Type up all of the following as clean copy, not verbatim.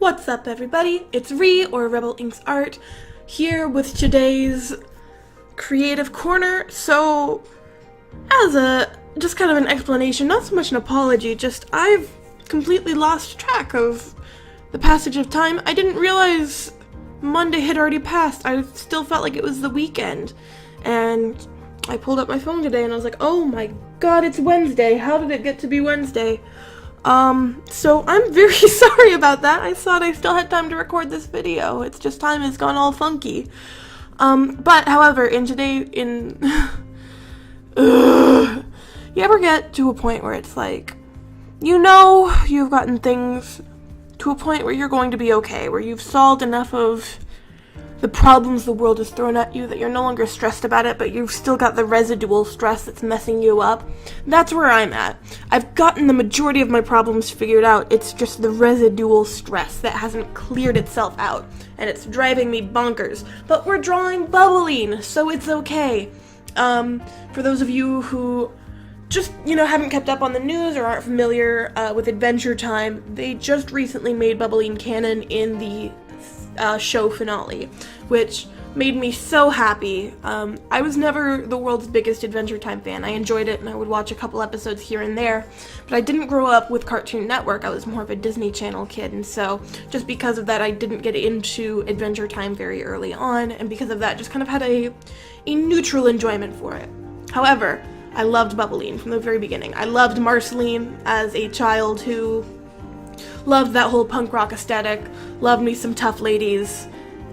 What's up, everybody? It's Ree, or Rebel Inks Art, here with today's creative corner. So, as just kind of an explanation, not so much an apology, just I've completely lost track of the passage of time. I didn't realize Monday had already passed. I still felt like it was the weekend. And I pulled up my phone today and I was like, oh my god, it's Wednesday. How did it get to be Wednesday? So I'm very sorry about that. I thought I still had time to record this video. It's just time has gone all funky. But however, you ever get to a point where it's like, you know you've gotten things to a point where you're going to be okay, where you've solved enough of the problems the world has thrown at you that you're no longer stressed about it, but you've still got the residual stress that's messing you up. That's where I'm at. I've gotten the majority of my problems figured out. It's just the residual stress that hasn't cleared itself out, and it's driving me bonkers. But we're drawing Bubbleline, so it's okay. For those of you who just, haven't kept up on the news or aren't familiar with Adventure Time, they just recently made Bubbleline canon in the show finale, which made me so happy. I was never the world's biggest Adventure Time fan. I enjoyed it and I would watch a couple episodes here and there, but I didn't grow up with Cartoon Network. I was more of a Disney Channel kid, and so just because of that I didn't get into Adventure Time very early on, and because of that just kind of had a neutral enjoyment for it. However, I loved Bubbleline from the very beginning. I loved Marceline as a child who loved that whole punk rock aesthetic, loved me some tough ladies,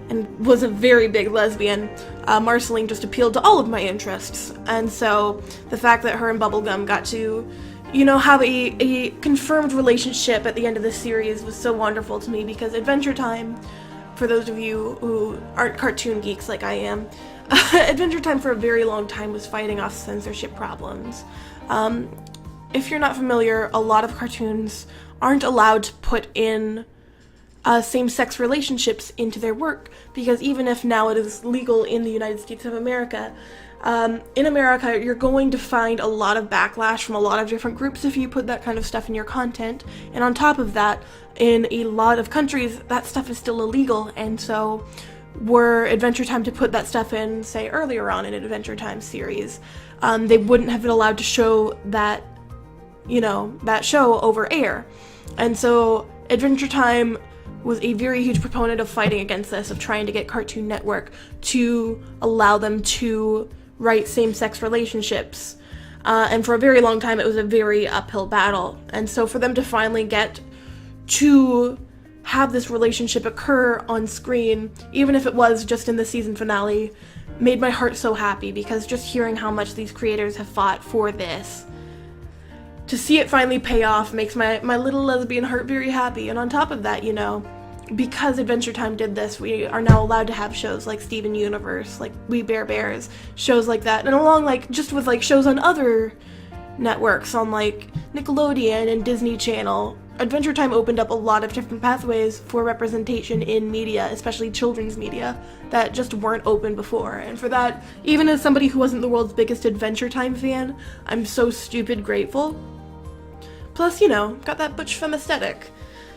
and was a very big lesbian. Marceline just appealed to all of my interests, and so the fact that her and Bubblegum got to, have a confirmed relationship at the end of the series was so wonderful to me, because Adventure Time, for those of you who aren't cartoon geeks like I am, Adventure Time for a very long time was fighting off censorship problems. If you're not familiar, a lot of cartoons aren't allowed to put in same-sex relationships into their work, because even if now it is legal in the United States of America, in America you're going to find a lot of backlash from a lot of different groups if you put that kind of stuff in your content, and on top of that, in a lot of countries that stuff is still illegal, and so were Adventure Time to put that stuff in, say, earlier on in an Adventure Time series, they wouldn't have been allowed to show that, that show over air. And so Adventure Time was a very huge proponent of fighting against this, of trying to get Cartoon Network to allow them to write same-sex relationships. And for a very long time it was a very uphill battle. And so for them to finally get to have this relationship occur on screen, even if it was just in the season finale, made my heart so happy, because just hearing how much these creators have fought for this, to see it finally pay off makes my little lesbian heart very happy. And on top of that, because Adventure Time did this, we are now allowed to have shows like Steven Universe, like We Bare Bears, shows like that, and along just with shows on other networks, on Nickelodeon and Disney Channel. Adventure Time opened up a lot of different pathways for representation in media, especially children's media, that just weren't open before. And for that, even as somebody who wasn't the world's biggest Adventure Time fan, I'm so stupid grateful. Plus, got that butch femme aesthetic.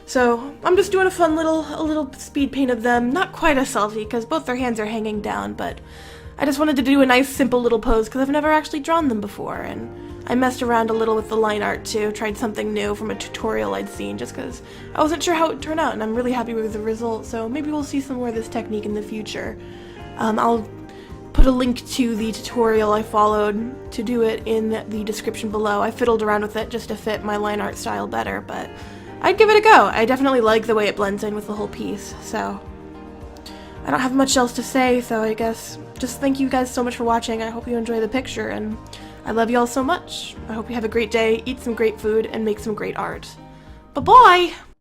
So I'm just doing a fun little speed paint of them. Not quite a selfie, because both their hands are hanging down, but I just wanted to do a nice simple little pose, because I've never actually drawn them before, and I messed around a little with the line art too, tried something new from a tutorial I'd seen, just because I wasn't sure how it would turn out, and I'm really happy with the result, so maybe we'll see some more of this technique in the future. I'll put a link to the tutorial I followed to do it in the description below. I fiddled around with it just to fit my line art style better, but I'd give it a go. I definitely like the way it blends in with the whole piece, so I don't have much else to say, so I guess just thank you guys so much for watching. I hope you enjoy the picture, and I love you all so much. I hope you have a great day, eat some great food, and make some great art. Bye-bye!